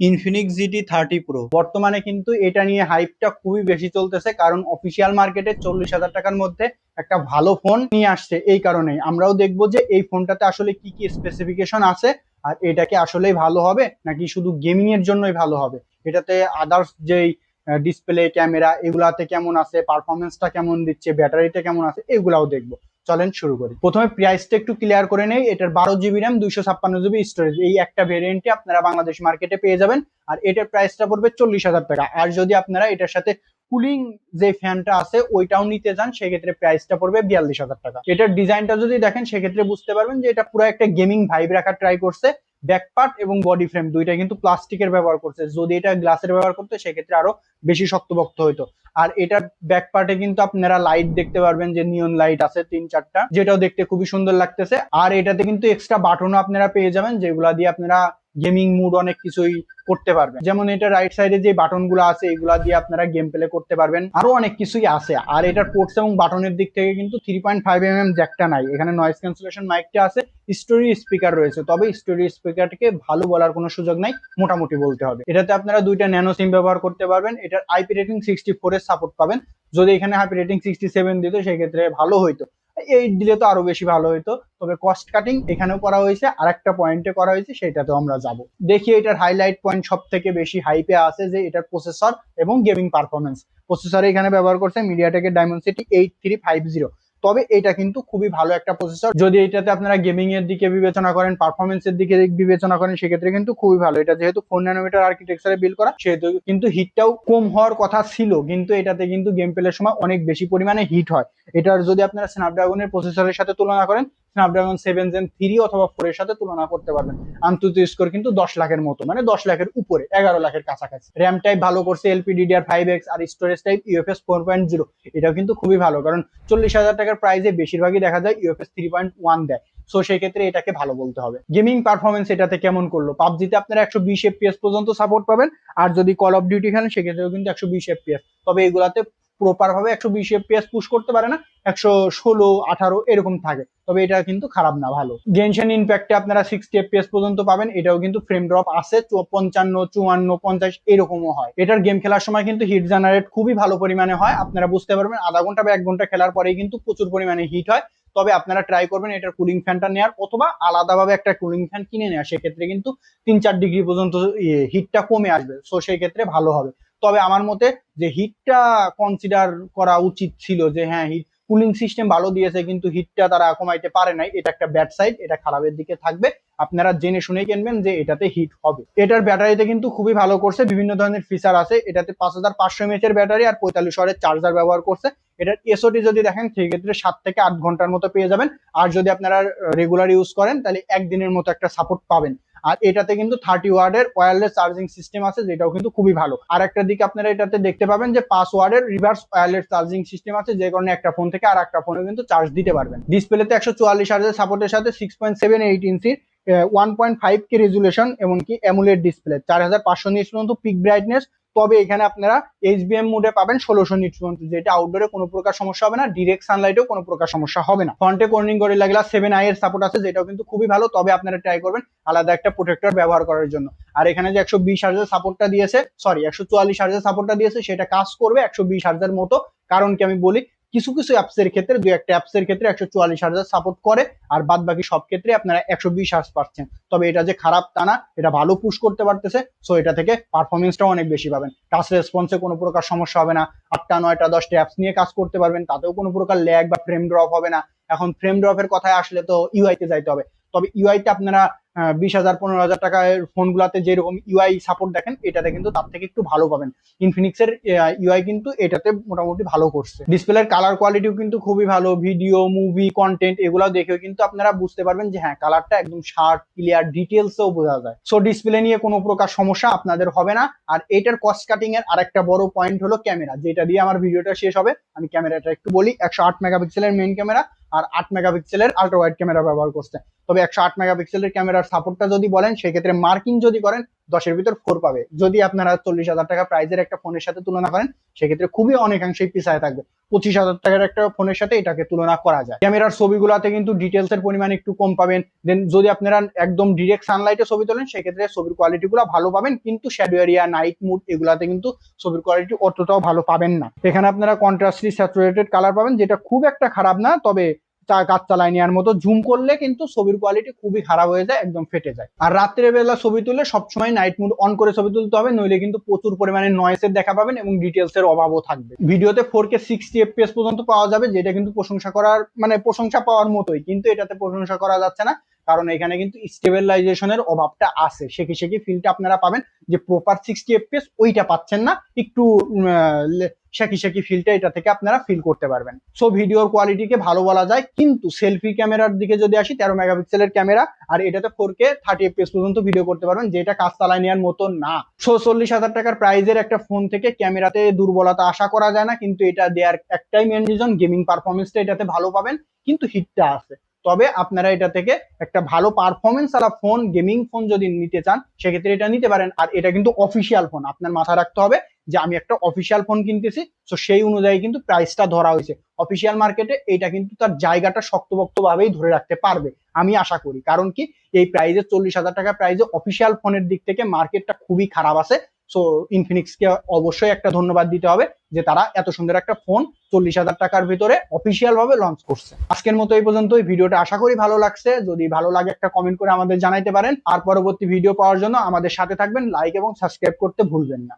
Infinix GT30 Pro বর্তমানে কিন্তু এটা নিয়ে হাইপটা খুবই বেশি চলতেছে, কারণ অফিসিয়াল মার্কেটে 40,000 টাকার মধ্যে একটা ভালো ফোন নিয়ে আসছে। এই কারণেই আমরাও দেখবো যে এই ফোনটাতে আসলে কি কি স্পেসিফিকেশন আছে, আর এটা কি আসলেই ভালো হবে নাকি শুধু গেমিং এর জন্যই ভালো হবে। এটাতে আদার্স যেই ডিসপ্লে, ক্যামেরা এগুলাতে কেমন আছে, পারফরমেন্সটা কেমন দিচ্ছে, ব্যাটারিটা কেমন আছে, এগুলাও দেখবো। চলেন শুরু করি। প্রথমে প্রাইসটা একটু ক্লিয়ার করে নেই। এটার 12 GB র্যাম, 256 GB স্টোরেজ, এই একটা ভেরিয়েন্টে আপনারা বাংলাদেশ মার্কেটে পেয়ে যাবেন। আর এটার প্রাইসটা পড়বে 40,000 টাকা। আর যদি আপনারা এটার সাথে কুলিং যে ফ্যানটা আছে ওইটাও নিতে চান, সেক্ষেত্রে প্রাইসটা পড়বে 42,000 টাকা। এটার ডিজাইনটা যদি দেখেন সেক্ষেত্রে বুঝতে পারবেন যে এটা পুরো একটা গেমিং ভাইব রাখার ট্রাই করছে। ব্যাক পার্ট এবং বডি ফ্রেম দুইটা কিন্তু প্লাস্টিকের ব্যবহার করছে। যদি এটা গ্লাসের ব্যবহার করতে সেক্ষেত্রে আরো বেশি শক্তপোক্ত হইতো। আর এটার ব্যাক পার্টে কিন্তু আপনারা লাইট দেখতে পারবেন, যে নিয়ন লাইট আছে 3-4টা, যেটাও দেখতে খুবই সুন্দর লাগতেছে। আর এটাতে কিন্তু এক্সট্রা বাটনও আপনারা পেয়ে যাবেন, যেগুলা দিয়ে আপনারা গেমিং মুড অনেক কিছুই করতে পারবেন। যেমন এটা রাইট সাইডে যে বাটন গুলো আছে এগুলা দিয়ে আপনারা গেম প্লে করতে পারবেন, আরো অনেক কিছুই আছে। আর এটার পোর্টস এবং বাটনের দিক থেকে কিন্তু 3.5 mm জ্যাকটা নাই, এখানে নয়েজ ক্যান্সেলেশন মাইকটা আছে, স্টোরি স্পিকার রয়েছে। তবে স্টোরি স্পিকারটাকে ভালো বলার কোনো সুযোগ নাই, মোটামুটি বলতে হবে। এটাতে আপনারা দুইটা ন্যানো সিম ব্যবহার করতে পারবেন। এটার আইপি রেটিং 64 এর সাপোর্ট পাবেন। যদি এখানে আইপি রেটিং 67 দিত সেক্ষেত্রে ভালো হইতো, 8 দিলে তো আরো বেশি ভালো হইতো। তবে কস্ট কাটিং এখানেও করা হয়েছে, আর একটা পয়েন্টে করা হয়েছে, সেটাতেও আমরা যাব। দেখি এটার হাইলাইট পয়েন্ট সব থেকে বেশি হাইপে আছে যে এটার প্রসেসর এবং গেমিং পারফরমেন্স। প্রসেসরে এখানে ব্যবহার করছে মিডিয়াটেকের ডায়মন্ডসিটি 8350। তবে এটা কিন্তু খুবই ভালো একটা প্রসেসর। যদি এটাতে আপনারা গেমিং এর দিকে বিবেচনা করেন, পারফরমেন্সের দিকে বিবেচনা করেন, সেক্ষেত্রে কিন্তু খুবই ভালো। এটা যেহেতু 4 nm আর্কিটেকচারে বিল্ড করা, সেহেতু কিন্তু হিটটাও কম হওয়ার কথা ছিল, কিন্তু এটাতে কিন্তু গেম প্লের সময় অনেক বেশি পরিমাণে হিট হয়। এটার যদি আপনারা স্ন্যাপড্রাগনের প্রসেসরের সাথে তুলনা করেন, স্ন্যাপড্রাগন 7 Gen 3 অথবা 4 এর সাথে তুলনা করতে পারবেন। আন্তত স্কোর কিন্তু 10 লাখের মতো, মানে 10 লাখের উপরে, 11 লাখের কাছাকাছি। র্যাম টাইপ ভালো করছে LPDDR5X, আর স্টোরেজ টাইপ UFS 4.0। এটাও কিন্তু খুবই ভালো, কারণ 40,000 টাকার প্রাইসে বেশিরভাগই দেখা যায় UFS 3.1 দেয়। সো সেই ক্ষেত্রে এটাকে ভালো বলতে হবে। গেমিং পারফরমেন্স এটাতে কেমন করলো, পাবজিতে আপনারা 120 FPS পর্যন্ত সাপোর্ট পাবেন। আর যদি কল অফ ডিউটি খেলেন সেক্ষেত্রেও কিন্তু 120 FPS। তবে এগুলাতে প্রপার ভাবে 120 FPS পুশ করতে পারে না, 116, 18 এরকম থাকে। তবে এটা কিন্তু খারাপ না, ভালো। গেনশন ইম্প্যাক্টে আপনারা 60 FPS পর্যন্ত পাবেন। এটাও কিন্তু ফ্রেম ড্রপ আছে 55, 54, 50 এরকমও হয়। এটার গেম খেলার সময় কিন্তু হিট জেনারেট খুবই ভালো পরিমাণে হয়। আপনারা বুঝতে পারবেন আধা ঘন্টা বা 1 ঘন্টা খেলার পরেই কিন্তু প্রচুর পরিমাণে হিট হয়। তবে আপনারা ট্রাই করবেন এটার কুলিং ফ্যানটা নেওয়ার, অথবা আলাদাভাবে একটা কুলিং ফ্যান কিনে নেওয়া। সেক্ষেত্রে কিন্তু 3-4 ডিগ্রি পর্যন্ত হিটটা কমে আসবে। সো সেই ক্ষেত্রে ভালো হবে। তবে আমার মতে যে হিটটা কনসিডার করা উচিত ছিল, যে হ্যাঁ হিট কুলিং সিস্টেম ভালো দিয়েছে কিন্তু হিটটা তারা কমাইতে পারে নাই, এটা একটা ব্যাড সাইড, এটা খারাপের দিকে থাকবে। আপনারা জেনে শুনেই কিনবেন যে এটাতে হিট হবে। এটার ব্যাটারিতে কিন্তু খুবই ভালো করছে, বিভিন্ন ধরনের ফিচার আছে। এটাতে 5500 mAh এর ব্যাটারি আর 45 ওয়াটের চার্জার ব্যবহার করছে। এটার এসওটি যদি দেখেন সেক্ষেত্রে 7 থেকে 8 ঘন্টার মতো পেয়ে যাবেন। আর যদি আপনারা রেগুলার ইউজ করেন তাহলে একদিনের মতো একটা সাপোর্ট পাবেন। আর এটাতে কিন্তু 30 ওয়াটের ওয়্যারলেস চার্জিং সিস্টেম আছে, যেটাও কিন্তু খুবই ভালো। আর একটা দিকে আপনারা এটাতে দেখতে পাবেন যে 5 ওয়াটের রিভার্স ওয়্যারলেস চার্জিং সিস্টেম আছে, যে কারণে একটা ফোন থেকে আর একটা ফোনে কিন্তু চার্জ দিতে পারবেন। ডিসপ্লেতে 144 হার্জের সাপোর্টের সাথে 6.78 ইঞ্চির 1.5K রেজুলেশন, এমনকি অ্যামোলেড ডিসপ্লে, 4500 নিটস পর্যন্ত পিক ব্রাইটনেস। তবে এখানে আপনারা এইচবিএম মোডে পাবেন 1600 নিটস পর্যন্ত, যেটা আউটডোরে কোনো প্রকার সমস্যা হবে না, ডিরেক্ট সানলাইটেও কোনো প্রকার সমস্যা হবে না। ফ্রন্টে কর্নিং গরিলা গ্লাস 7i এর সাপোর্ট আছে, যেটাও কিন্তু খুবই ভালো। তবে আপনারা ট্রাই করবেন আলাদা একটা প্রোটেক্টর ব্যবহার করার জন্য। আর এখানে যে 120 হার্জের সাপোর্টটা দিয়েছে, সরি 144 হার্জের সাপোর্টটা দিয়েছে, সেটা কাজ করবে 120 হার্জের মতো। কারণ কি আমি বলি, কিছু কিছু অ্যাপসের ক্ষেত্রে, দুই একটা অ্যাপসের ক্ষেত্রে 144 হার্জ সাপোর্ট করে, আর বাদ বাকি সব ক্ষেত্রে আপনারা 120 হার্জ পাচ্ছেন। তবে এটা যে খারাপ তা না, এটা ভালো পুশ করতে পারতেছে। সো এটা থেকে পারফরমেন্সটাও অনেক বেশি পাবেন। টাচ রেসপন্সে কোনো প্রকার সমস্যা হবে না। 8টা 9টা 10টা অ্যাপস নিয়ে কাজ করতে পারবেন, তাতেও কোনো প্রকার ল্যাগ বা ফ্রেম ড্রপ হবে না। এখন ফ্রেম ড্রপের কথায় আসলে তো ইউআইতে যাইতে হবে। তবে ইউআইতে আপনারা 20,000 15,000 টাকার ফোনগুলোতে যেরকম ইউআই সাপোর্ট দেখেন, এটাতে কিন্তু তার থেকে একটু ভালো পাবেন। ইনফিনিক্সের ইউআই কিন্তু এটাতে মোটামুটি ভালো করছে। ডিসপ্লের কালার কোয়ালিটিও কিন্তু খুবই ভালো। ভিডিও, মুভি, কন্টেন্ট এগুলো দেখেও কিন্তু আপনারা বুঝতে পারবেন যে হ্যাঁ কালারটা একদম শার্প, ক্লিয়ার, ডিটেলসেও বোঝা যায়। সো ডিসপ্লে নিয়ে কোনো প্রকার সমস্যা আপনাদের হবে না। আর এটার কস্ট কাটিং এর আরেকটা বড় পয়েন্ট হলো ক্যামেরা, যেটা দিয়ে আমার ভিডিওটা শেষ হবে। আমি ক্যামেরাটা একটু বলি। 108 মেগাপিক্সেলের মেইন ক্যামেরা আর 8 মেগাপিক্সেলের আল্ট্রা ওয়াইড ক্যামেরা ব্যবহার করছে। তবে 108 মেগাপিক্সেলের ক্যামেরার সাপোর্টটা যদি বলেন, সেক্ষেত্রে মার্কিং যদি করেন 10-এর ভিতর 4 পাবে। যদি আপনারা 40,000 টাকা প্রাইজের একটা ফোনের সাথে তুলনা করেন সেক্ষেত্রে খুবই অনেকাংশেই পিছায় থাকবে। 25,000 টাকার একটা ফোনের সাথে এটাকে তুলনা করা যায়। ক্যামেরার ছবিগুলোতে কিন্তু ডিটেলস এর পরিমাণ একটু কম পাবেন। দেন যদি আপনারা একদম ডিরেক্ট সানলাইটে ছবি তোলেন সেক্ষেত্রে ছবির কোয়ালিটি গুলো ভালো পাবেন, কিন্তু শ্যাডো এরিয়া, নাইট মুড এগুলাতে কিন্তু ছবির কোয়ালিটি অতটাও ভালো পাবেন না। এখানে আপনারা কন্ট্রাস্টলি স্যাচুরেটেড কালার পাবেন, যেটা খুব একটা খারাপ না, তবে কাজ চালায় নেওয়ার মতো। জুম করলে কিন্তু ছবির কোয়ালিটি খুবই খারাপ হয়ে যায়, একদম ফেটে যায়। আর রাত্রের বেলা ছবি তুললে সবসময় নাইট মুড অন করে ছবি তুলতে হবে, নইলে কিন্তু প্রচুর পরিমাণে নয়েসের দেখা পাবেন এবং ডিটেলস এর অভাবও থাকবে। ভিডিওতে 4K 60 FPS পর্যন্ত পাওয়া যাবে, যেটা কিন্তু প্রশংসা পাওয়ার মতোই, কিন্তু এটাতে প্রশংসা করা যাচ্ছে না, কারণ এখানে কিন্তু স্টেবিলাইজেশনের অভাবটা আছে। সেকি ফিলটা আপনারা পাবেন, যে প্রপার 60 FPS ওইটা পাচ্ছেন না, একটু শাকি ফিলটা এটা থেকে আপনারা ফিল করতে পারবেন। সো ভিডিওর কোয়ালিটিকে ভালো বলা যায়, কিন্তু সেলফি ক্যামেরার দিকে যদি আসি, 13 মেগাপিক্সেলের ক্যামেরা, আর এটাতে 4K 30 FPS পর্যন্ত ভিডিও করতে পারবেন, যেটা কাজ চালায় নেওয়ার মতো না। 40,000 টাকার প্রাইজের একটা ফোন থেকে ক্যামেরাতে দুর্বলতা আশা করা যায় না, কিন্তু এটা দেওয়ার একটাই মেন রিজন, গেমিং পারফরমেন্সটা এটাতে ভালো পাবেন, কিন্তু হিটটা আছে। তবে আপনারা এটা থেকে একটা ভালো পারফরমেন্স আলা ফোন, গেমিং ফোন যদি নিতে চান সেক্ষেত্রে এটা নিতে পারেন। আর এটা কিন্তু অফিসিয়াল ফোন, আপনার মাথায় রাখতে হবে যে আমি একটা অফিসিয়াল ফোন কিনতেছি, তো সেই অনুযায়ী কিন্তু প্রাইসটা ধরা হয়েছে। অফিসিয়াল মার্কেটে এটা কিন্তু তার জায়গাটা শক্তপোক্ত ভাবেই ধরে রাখতে পারবে আমি আশা করি। কারণ কি, এই প্রাইজে 40,000 টাকা প্রাইজে অফিসিয়াল ফোনের দিক থেকে মার্কেটটা খুবই খারাপ আছে। সো ইনফিনিক্সকে অবশ্যই একটা ধন্যবাদ দিতে হবে যে তারা এত সুন্দর একটা ফোন 40,000 টাকার ভিতরে অফিসিয়াল ভাবে লঞ্চ করছে। আজকের মতো এই পর্যন্ত। এই ভিডিওটা আশা করি ভালো লাগছে। যদি ভালো লাগে একটা কমেন্ট করে আমাদের জানাইতে পারেন। আর পরবর্তী ভিডিও পাওয়ার জন্য আমাদের সাথে থাকবেন, লাইক এবং সাবস্ক্রাইব করতে ভুলবেন না।